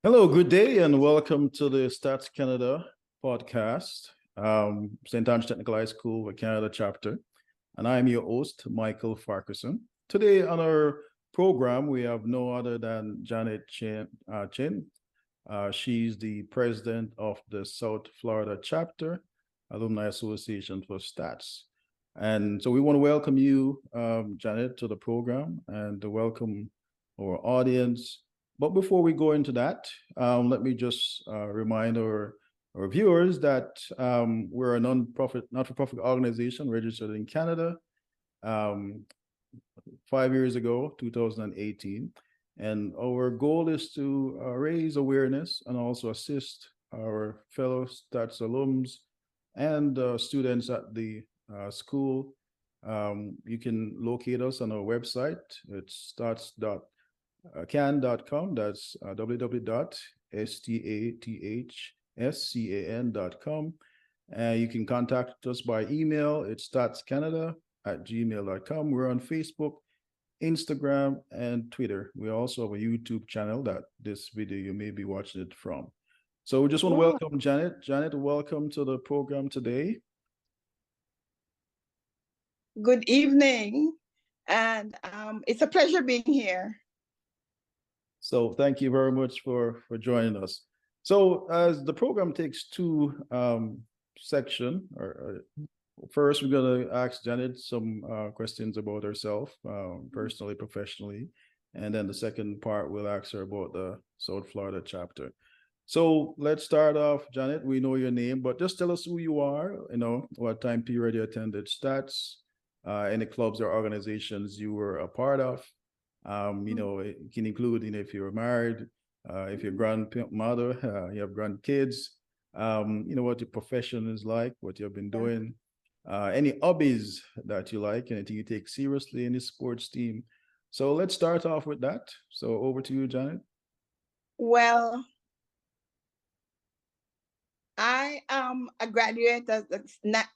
Hello, good day, and welcome to the Stats Canada podcast, St. Anne's Technical High School, Canada chapter. And I'm your host, Michael Farquharson. Today on our program, we have no other than Janet Chin. She's the president of the South Florida chapter, Alumni Association for Stats. And so we want to welcome you, Janet, to the program and to welcome our audience. But before we go into that, let me just remind our viewers that we're a not-for-profit organization registered in Canada 5 years ago, 2018. And our goal is to raise awareness and also assist our fellow Stats alums and students at the school. You can locate us on our website. It's stats.can.com. That's www.STATHSCAN.com. You can contact us by email. It's statscanada@gmail.com. We're on Facebook, Instagram, and Twitter. We also have a YouTube channel that this video you may be watching it from. So we just want to welcome Janet. Janet, welcome to the program today. Good evening, and it's a pleasure being here. So thank you very much for joining us. So as the program takes two sections, first we're going to ask Janet some questions about herself, personally, professionally, and then the second part we'll ask her about the South Florida chapter. So let's start off, Janet. We know your name, but just tell us who you are, what time period you attended Stats, any clubs or organizations you were a part of. It can include, if you're married, if you're grandmother, you have grandkids, what your profession is like, what you've been doing, any hobbies that you like, anything you take seriously in the sports team. So let's start off with that. So over to you, Janet. Well, I am a graduate of the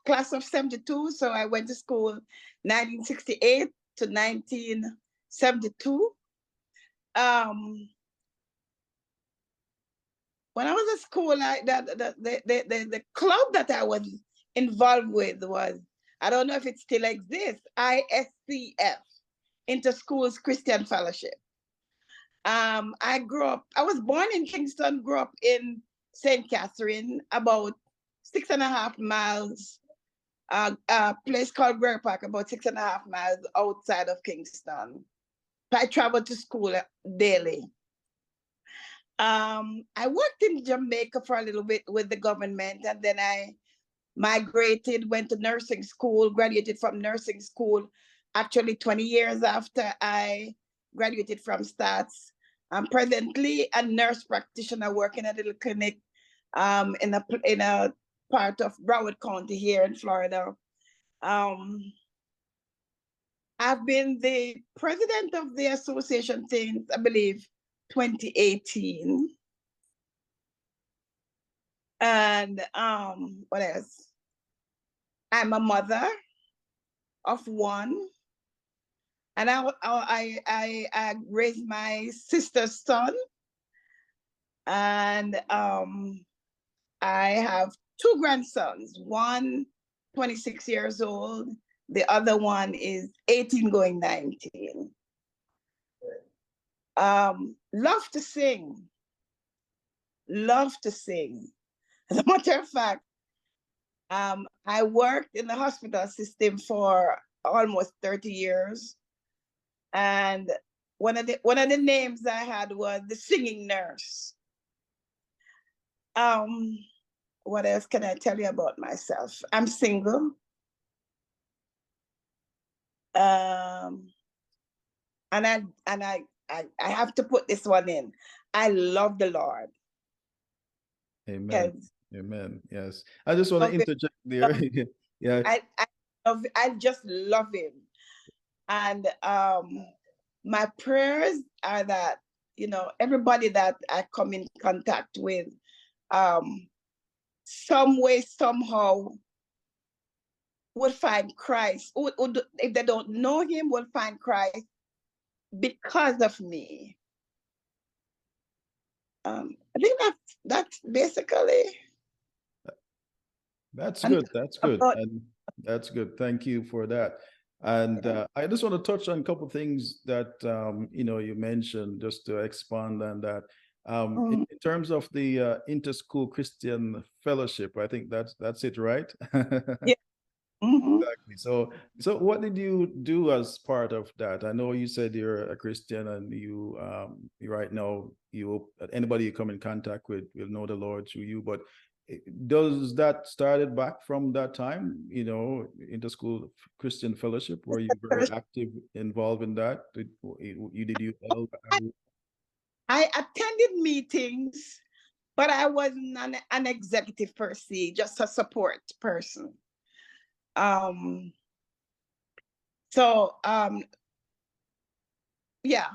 class of 72, so I went to school 1968 to 1972. When I was at school, the club that I was involved with was, I don't know if it still exists, ISCF, Inter-Schools Christian Fellowship. I was born in Kingston, grew up in St. Catherine, about 6.5 miles, a place called Greer Park, about 6.5 miles outside of Kingston. I traveled to school daily. I worked in Jamaica for a little bit with the government, and then I migrated, went to nursing school, graduated from nursing school, actually 20 years after I graduated from Stats. I'm presently a nurse practitioner working at a little clinic in a part of Broward County here in Florida. I've been the president of the association since, I believe, 2018. And what else? I'm a mother of one. And I raised my sister's son. And I have two grandsons, one 26 years old, the other one is 18 going 19. Love to sing. Love to sing. As a matter of fact, I worked in the hospital system for almost 30 years. And one of the names I had was the singing nurse. What else can I tell you about myself? I'm single. And I have to put this one in. I love the Lord. Amen. Amen. Yes. I just want to interject there. Yeah. I just love him. And my prayers are that, everybody that I come in contact with, some way, somehow, would find Christ. If they don't know him, will find Christ because of me. I think that's basically. That's And good. That's good. about, And that's good. Thank you for that. And I just want to touch on a couple of things that you mentioned, just to expand on that. In terms of the Interschool Christian Fellowship, I think that's it, right? yeah. Exactly. So what did you do as part of that? I know you said you're a Christian, and you right now, anybody you come in contact with will know the Lord through you. But does that started back from that time, Interschool Christian Fellowship? Were you very active, involved in that? I attended meetings, but I wasn't an executive per se, just a support person. So yeah.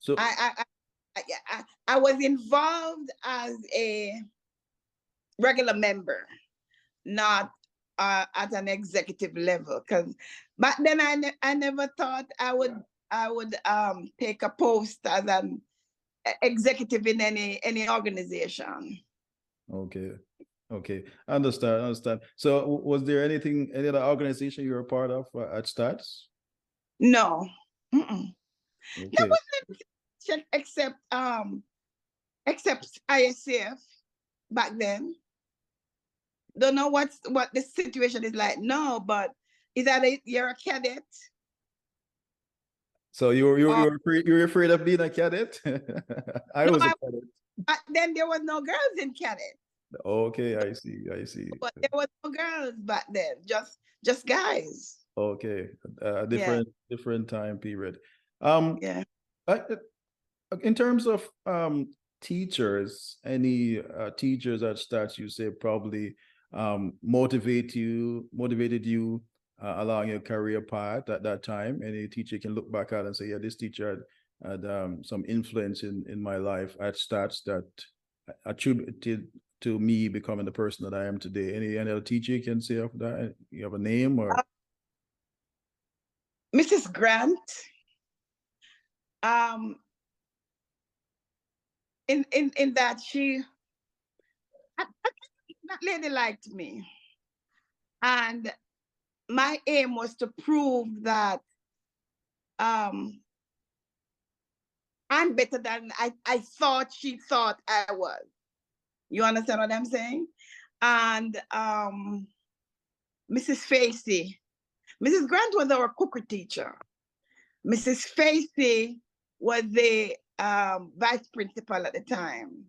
So I was involved as a regular member, not at an executive level. Because back then I never thought I would take a post as an executive in any organization. Okay, understand. So was there any other organization you were a part of at Stats? No. Mm-mm. There Okay. was except ISCF back then. Don't know what the situation is like now, but is that you're a cadet? So you're afraid of being a cadet? I was a cadet. Back then there was no girls in cadet. Okay, I see. But there was no girls back then, just guys. Okay, different time period. Yeah. In terms of teachers, any teachers at Stats you say probably motivated you along your career path at that time? Any teacher can look back at and say, yeah, this teacher had some influence in my life at Stats that attributed to me becoming the person that I am today. Any other teacher you can say of that? You have a name or? Mrs. Grant. In that that lady liked me, and my aim was to prove that I'm better than I thought she thought I was. You understand what I'm saying? And Mrs. Facey, Mrs. Grant was our cookery teacher. Mrs. Facey was the vice principal at the time.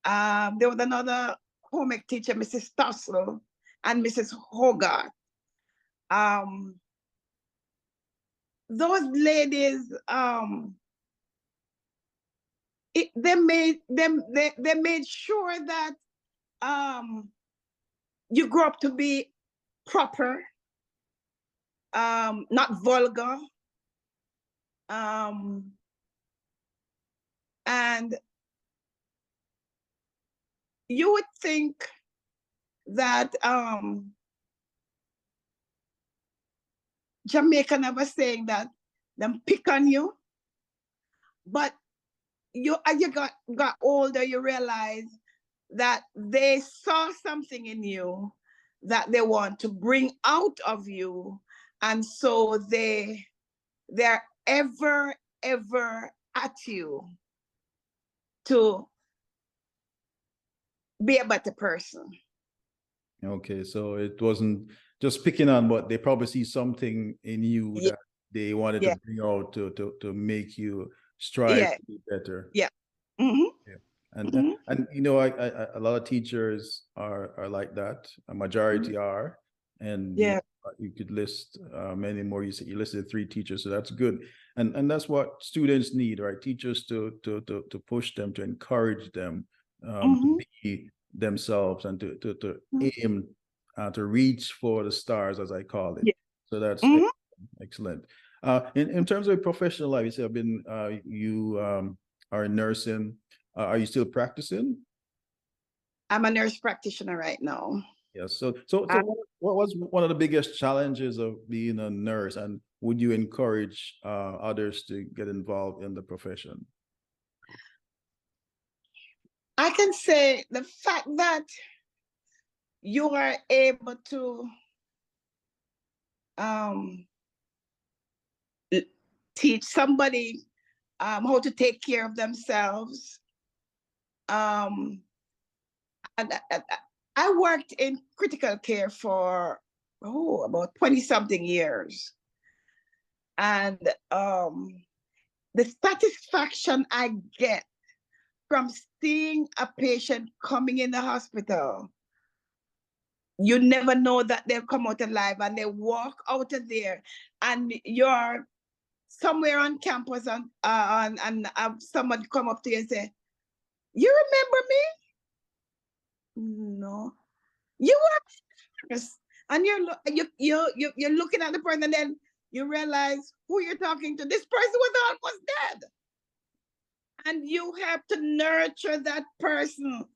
There was another home ec teacher, Mrs. Tussle and Mrs. Hogarth. Those ladies, they made sure that you grow up to be proper, not vulgar, and you would think that Jamaica never saying that them pick on you, but as you got older, you realize that they saw something in you that they want to bring out of you, and so they're ever at you to be a better person. Okay, so it wasn't just picking on, but they probably see something in you that they wanted to bring out to make you strive to be better. Yeah. Mm-hmm. And a lot of teachers are like that. A majority are, and you could list many more. You listed 3 teachers, so that's good. And that's what students need, right? Teachers to push them, to encourage them to be themselves and to aim to reach for the stars, as I call it. So that's excellent. In terms of professional life, you say you are in nursing. Are you still practicing? I'm a nurse practitioner right now. Yes. So what was one of the biggest challenges of being a nurse, and would you encourage others to get involved in the profession? I can say the fact that you are able to teach somebody how to take care of themselves. And I worked in critical care for about 20-something years. And the satisfaction I get from seeing a patient coming in the hospital, you never know that they'll come out alive, and they walk out of there and you're somewhere on campus and someone come up to you and say, "You remember me?" No. "You were," and you're looking at the person, and then you realize who you're talking to. This person was almost dead. And you have to nurture that person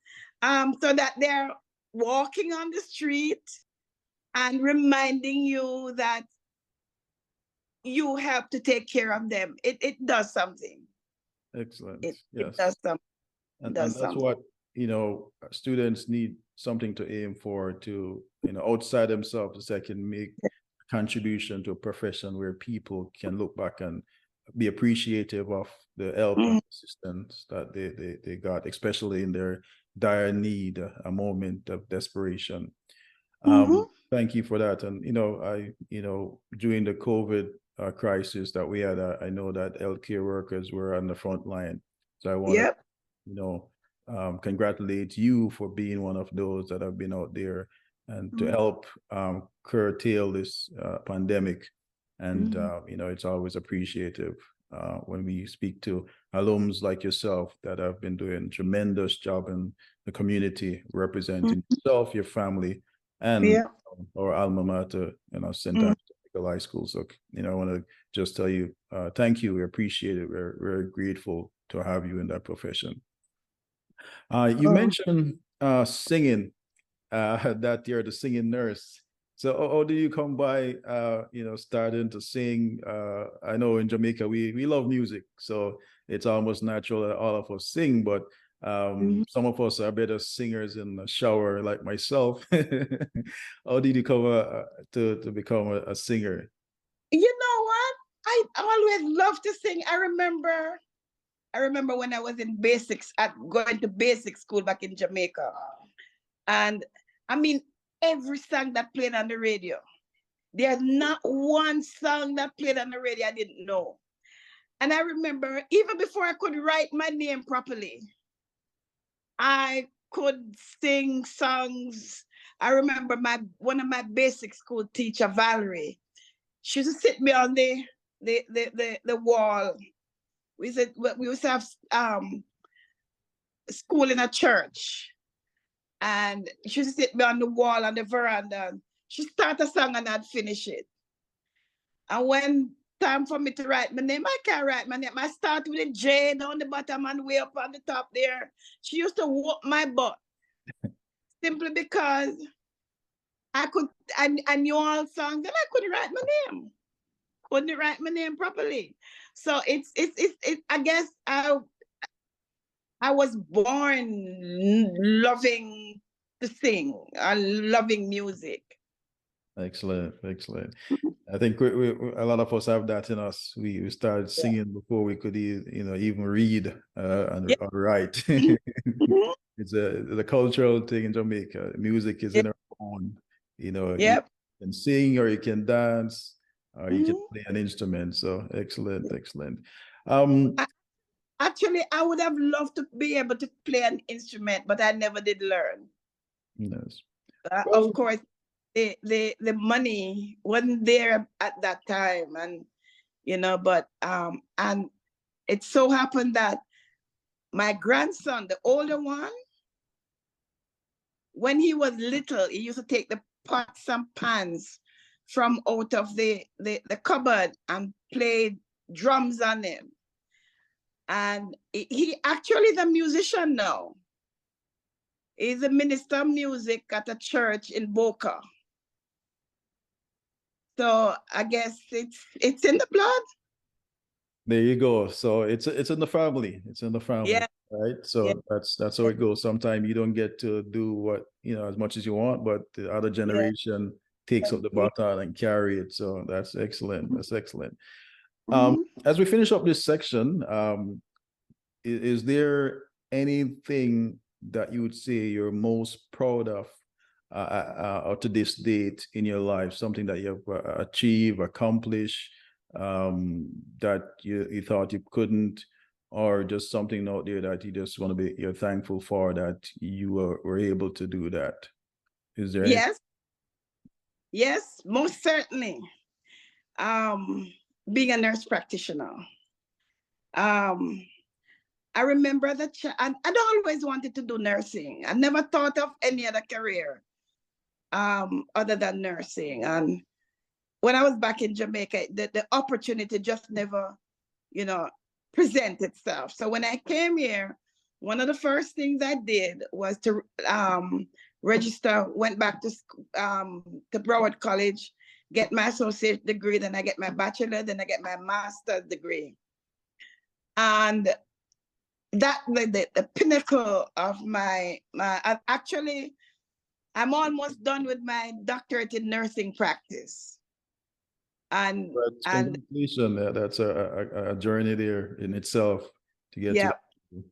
so that they're walking on the street and reminding you that you have to take care of them. It does something. Excellent. It Yes. does something. And that's what, students need something to aim for, to, outside themselves, so they can make a contribution to a profession where people can look back and be appreciative of the help and assistance that they got, especially in their dire need, a moment of desperation. Thank you for that. And, during the COVID crisis that we had, I know that healthcare workers were on the front line. So I want to, congratulate you for being one of those that have been out there and to help curtail this pandemic. And, it's always appreciative when we speak to alums like yourself that have been doing a tremendous job in the community, representing yourself, your family, and our alma mater, St. Anthony High School. So, I want to just tell you, thank you. We appreciate it. We're very grateful to have you in that profession. You mentioned singing, that you're the singing nurse. So how do you come by, starting to sing? I know in Jamaica, we love music, so it's almost natural that all of us sing, but some of us are better singers in the shower, like myself. How did you come to become a singer? You know what? I always loved to sing. I remember when I was in going to basic school back in Jamaica. And I mean, every song that played on the radio, there's not one song that played on the radio I didn't know. And I remember, even before I could write my name properly, I could sing songs. I remember one of my basic school teacher, Valerie, she used to sit me on the wall. We used to have school in a church, and she used to sit me on the wall on the veranda. She start a song and I'd finish it. And when time for me to write my name, I can't write my name. I start with a J down the bottom and way up on the top there. She used to whoop my butt simply because I knew all songs and I couldn't write my name. Couldn't write my name properly. So it's I guess I was born loving to sing and loving music. Excellent, excellent. I think a lot of us have that in us. We started singing before we could even read and write. It's the cultural thing in Jamaica. Music is in our own. You can sing or you can dance or you can play an instrument. So excellent, excellent. Actually, I would have loved to be able to play an instrument, but I never did learn. Yes. Of course, the money wasn't there at that time, and but and it so happened that my grandson, the older one, when he was little, he used to take the pots and pans from out of the cupboard and play drums on them. And he actually is a musician now. He's a minister of music at a church in Boca. So I guess it's in the blood. There you go. So it's in the family. It's in the family, Yeah, right? yeah, So that's how it goes. Sometimes you don't get to do what, as much as you want, but the other yeah. generation takes up the baton and carry it. So that's excellent. That's excellent. Mhm. As we finish up this section, is there anything that you would say you're most proud of up to this date in your life? Something that you've achieved, accomplished, that you thought you couldn't, or just something out there that you just want to you're thankful for that you were able to do that? Is there any? Yes, yes, most certainly. Being a nurse practitioner. Um, I remember that I'd always wanted to do nursing. I never thought of any other career other than nursing. And when I was back in Jamaica, the opportunity just never, you know, present itself. So when I came here, one of the first things I did was to register, went back to Broward College, get my associate degree, then I get my bachelor, then I get my master's degree. And that the pinnacle of actually, I'm almost done with my doctorate in nursing practice. And But completion, that's a journey there in itself to get yeah, to.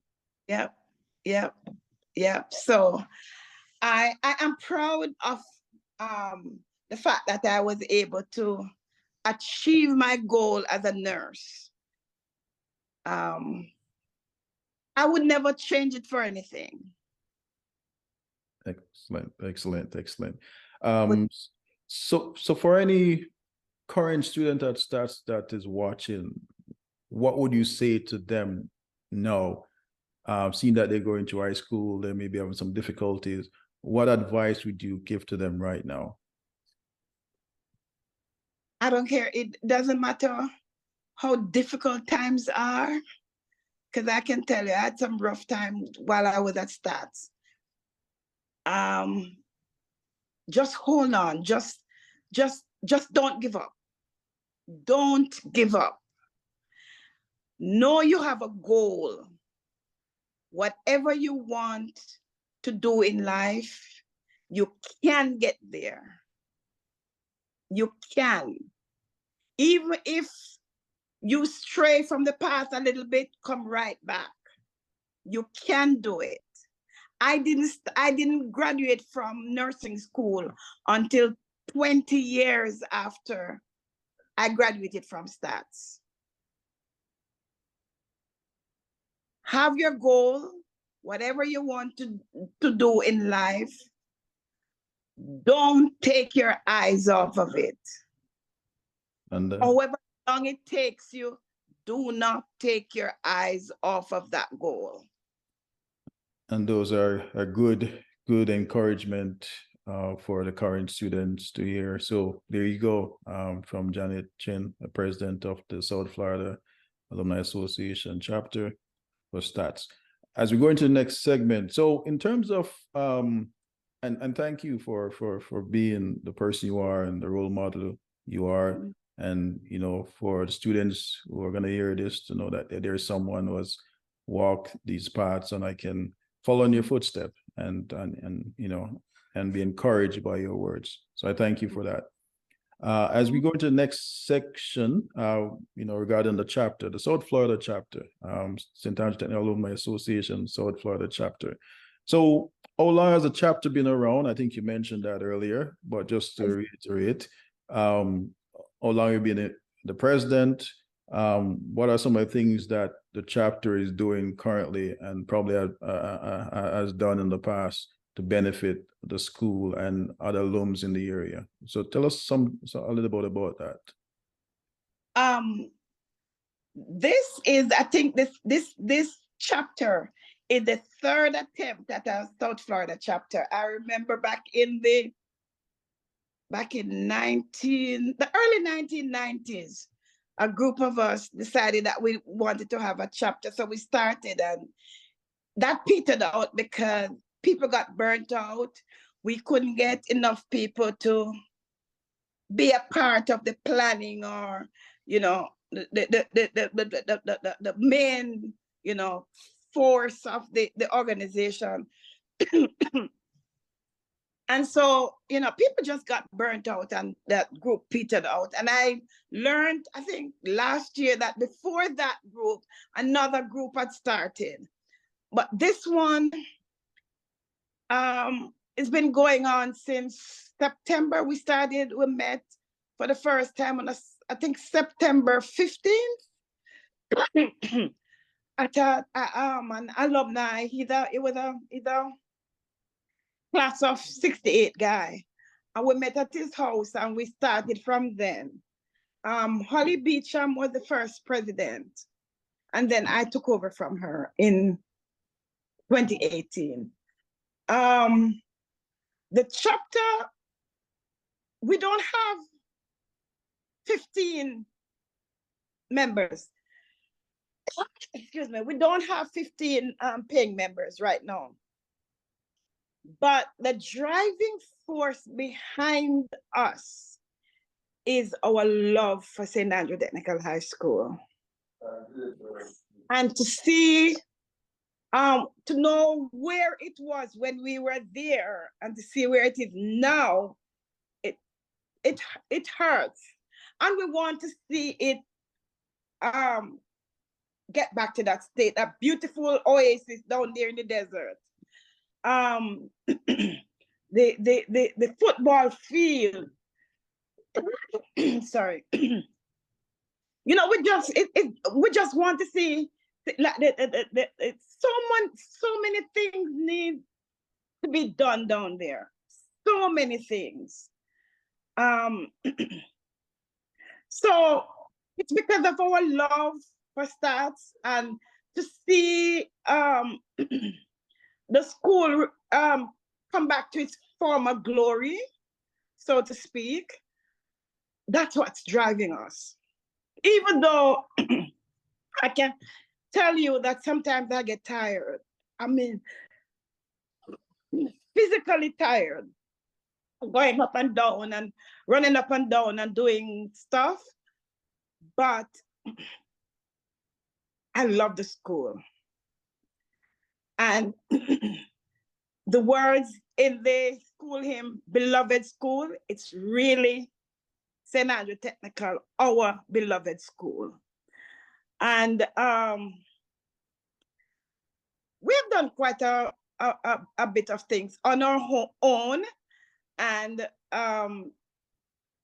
yeah, yeah, yeah. So I am proud of the fact that I was able to achieve my goal as a nurse. I would never change it for anything. Excellent, excellent, excellent. But So for any current student that is watching, what would you say to them now? Seeing that they're going to high school, they may be having some difficulties. What advice would you give to them right now? I don't care. It doesn't matter how difficult times are, because I can tell you, I had some rough times while I was at Stats. Just hold on. Just don't give up. Don't give up. Know you have a goal. Whatever you want to do in life, you can get there. You can. Even if you stray from the path a little bit, come right back. You can do it. I didn't graduate from nursing school until 20 years after I graduated from Stats. Have your goal, whatever you want to do in life. Don't take your eyes off of it. And However long it takes you, do not take your eyes off of that goal. and those are a good encouragement for the current students to hear. So there you go, from Janet Chin, the president of the South Florida Alumni Association chapter for Stats. As we go into the next segment, so in terms of and thank you for being the person you are and the role model you are, and for the students who are going to hear this to know that there's someone who has walked these paths and I can follow in your footsteps and be encouraged by your words. So I thank you for that. As we go into the next section, regarding the chapter, the South Florida chapter, St. Andrew Technical Alumni Association, South Florida chapter. So how long has the chapter been around? I think you mentioned that earlier, but just to reiterate, how long have you been the president? What are some of the things that the chapter is doing currently and probably has done in the past to benefit the school and other alums in the area? So tell us a little bit about that. This is, I think this chapter is the third attempt at a South Florida chapter. I remember back in the early 1990s, a group of us decided that we wanted to have a chapter. So we started, and that petered out because people got burnt out. We couldn't get enough people to be a part of the planning or, the main, you know, force of the organization. And so, you know, people just got burnt out and that group petered out. And I learned, I think last year, that before that group, another group had started. But this one, it's been going on since September. We met for the first time on, I think, September 15th. At an alumni, it was a class of 68 guy. And we met at his house and we started from then. Holly Beecham was the first president. And then I took over from her in 2018. The chapter, we don't have 15 members. Excuse me, we don't have 15 paying members right now. But the driving force behind us is our love for St. Andrew Technical High School. And to see, to know where it was when we were there and to see where it is now, it hurts. And we want to see it get back to that state, that beautiful oasis down there in the desert. The football field. Sorry. You know, we just want to see, like, so many things need to be done down there. So many things. So it's because of our love for Stats and to see the school come back to its former glory, so to speak. That's what's driving us. Even though I can tell you that sometimes I get tired. I mean, physically tired, going up and down and running up and down and doing stuff. But I love the school. And the words in the school hymn, beloved school, it's really St. Andrew Technical, our beloved school. And we've done quite a bit of things on our own and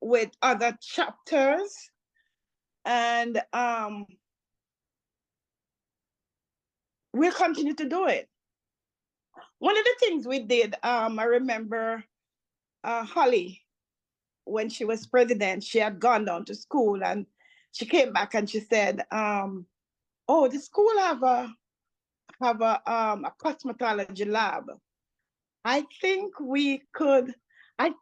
with other chapters. And we'll continue to do it. One of the things we did, I remember Holly, when she was president, she had gone down to school and she came back and she said, oh, the school have a cosmetology lab. I think we could, I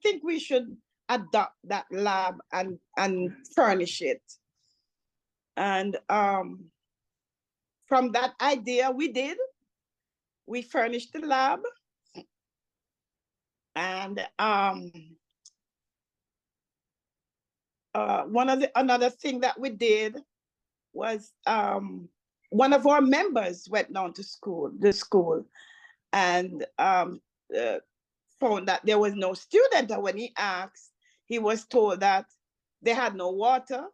think we should adopt that lab and furnish it. And from that idea, we furnished the lab. And another thing that we did was one of our members went down to the school, and found that there was no student. And when he asked, he was told that they had no water,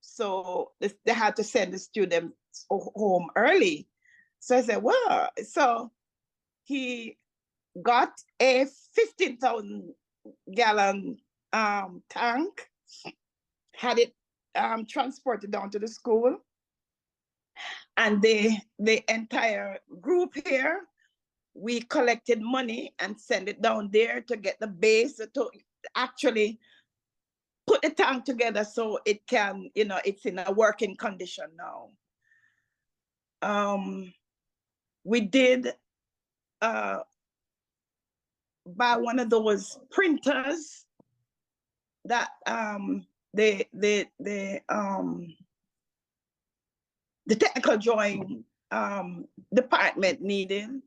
so they had to send the students home early. So I said, well, so he got a 15,000 gallon tank, had it transported down to the school, and the entire group here, we collected money and sent it down there to get the base to actually put the tank together so it can, you know, it's in a working condition now. We did buy one of those printers that the technical drawing department needed.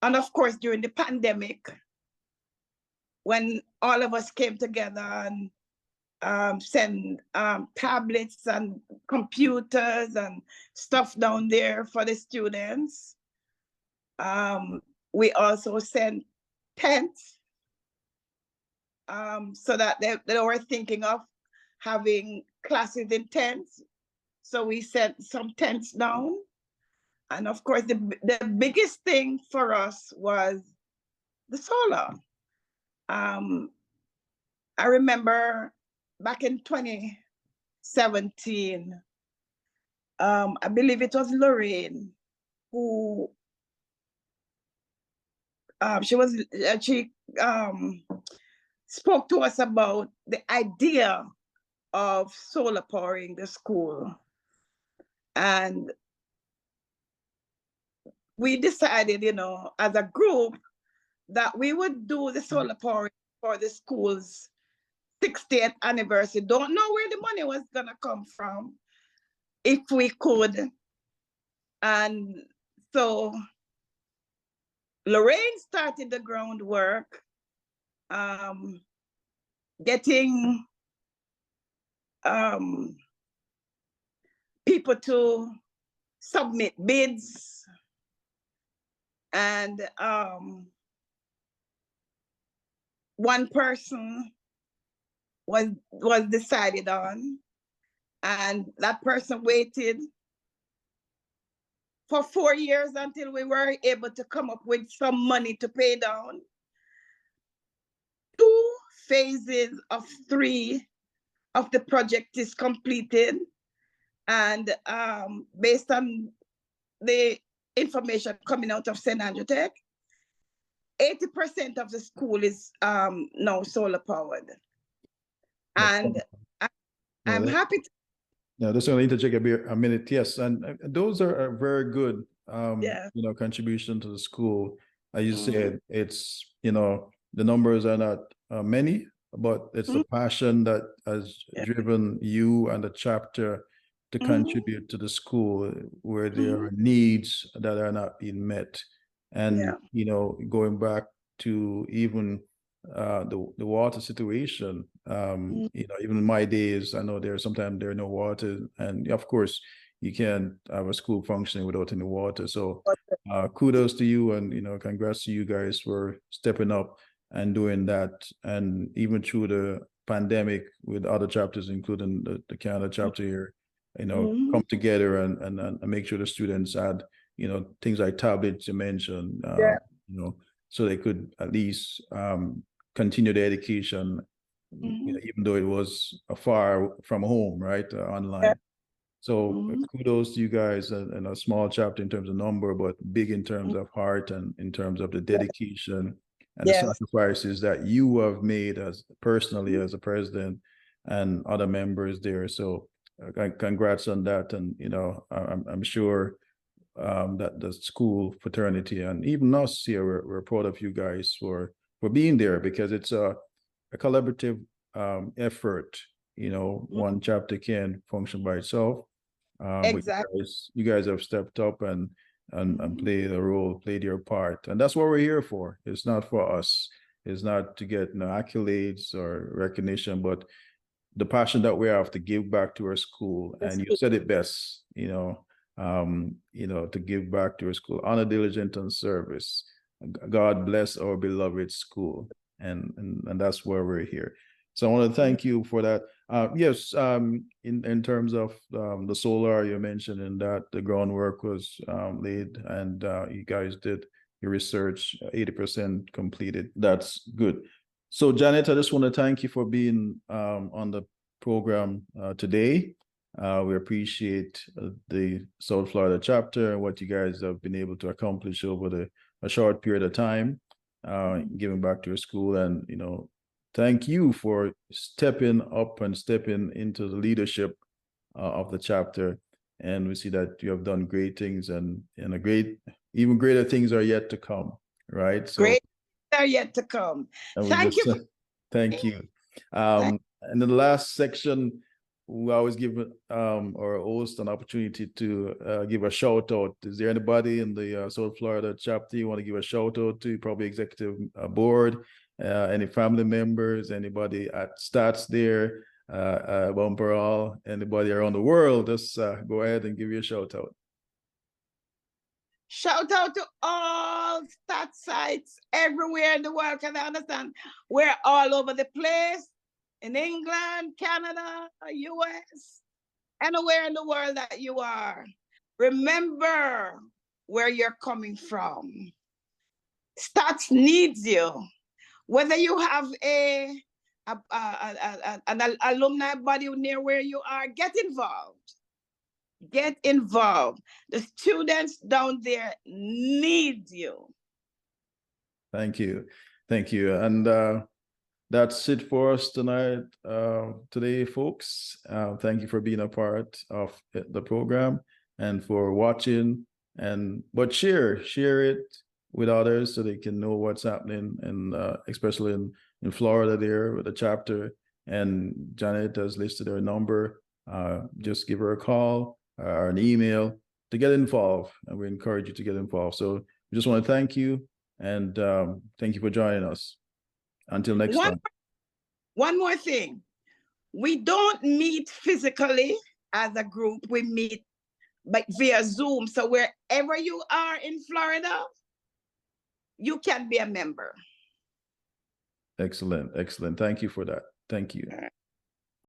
And of course, during the pandemic, when all of us came together and send tablets and computers and stuff down there for the students. We also sent tents, so that they were thinking of having classes in tents. So we sent some tents down. And of course, the biggest thing for us was the solar. I remember back in 2017, I believe it was Lorraine who she spoke to us about the idea of solar powering the school. And we decided, you know, as a group, that we would do the solar powering for the school's 60th anniversary. Don't know where the money was gonna come from, if we could. And so Lorraine started the groundwork, getting people to submit bids, and one person was decided on, and that person waited for 4 years until we were able to come up with some money to pay down. 2 phases of 3 of the project is completed, and based on the information coming out of St. Andrew Tech, 80% of the school is now solar powered. And I'm happy to. Yeah, just going to interject a minute. Yes, and those are very good, you know, contribution to the school. As you said, it's, you know, the numbers are not many, but it's the passion that has driven you and the chapter to contribute to the school where there are needs that are not being met. And, you know, going back to even the water situation, you know, even in my days, I know sometimes there are no water, and of course you can't have a school functioning without any water. So kudos to you, and, you know, congrats to you guys for stepping up and doing that. And even through the pandemic with other chapters, including the Canada chapter here, you know, come together and make sure the students had, you know, things like tablets you mentioned, you know, so they could at least continue their education, you know, even though it was far from home, right, online. So kudos to you guys, and a small chapter in terms of number, but big in terms of heart and in terms of the dedication and the sacrifices that you have made as personally as a president and other members there. So congrats on that. And, you know, I'm sure that the school fraternity and even us here, we're proud of you guys for being there, because it's a collaborative effort. You know, one chapter can't function by itself. Exactly. You guys have stepped up and played a role, played your part, and that's what we're here for. It's not for us. It's not to get no accolades or recognition, but the passion that we have to give back to our school. And you said it best, you know, to give back to our school, honor, diligence, and service. God bless our beloved school, and that's where we're here. So I want to thank you for that. Yes, in terms of the solar, you mentioned in that the groundwork was laid, and you guys did your research, 80% completed. That's good. So Janet, I just want to thank you for being on the program today. We appreciate the South Florida chapter and what you guys have been able to accomplish over a short period of time, giving back to your school. And, you know, thank you for stepping up and stepping into the leadership of the chapter. And we see that you have done great things, and even greater things are yet to come, right? So great are yet to come. Thank you. Thank you. And in the last section, we always give our host an opportunity to give a shout out. Is there anybody in the South Florida chapter you want to give a shout out to? Probably executive board, any family members, anybody at Stats there, bumper all, anybody around the world, just go ahead and give you a shout out. Shout out to all stat sites everywhere in the world, because I understand we're all over the place, in England, Canada, US, anywhere in the world that you are. Remember where you're coming from. Stats needs you. Whether you have an alumni body near where you are, get involved. Get involved. The students down there need you. Thank you. Thank you. And that's it for us tonight, today, folks. Thank you for being a part of the program and for watching. But share it with others so they can know what's happening, and especially in Florida there with the chapter. And Janet has listed her number. Just give her a call or an email to get involved, and we encourage you to get involved. So we just want to thank you, and thank you for joining us. Until next time. One more thing. We don't meet physically as a group. We meet via Zoom. So wherever you are in Florida, you can be a member. Excellent. Excellent. Thank you for that. Thank you.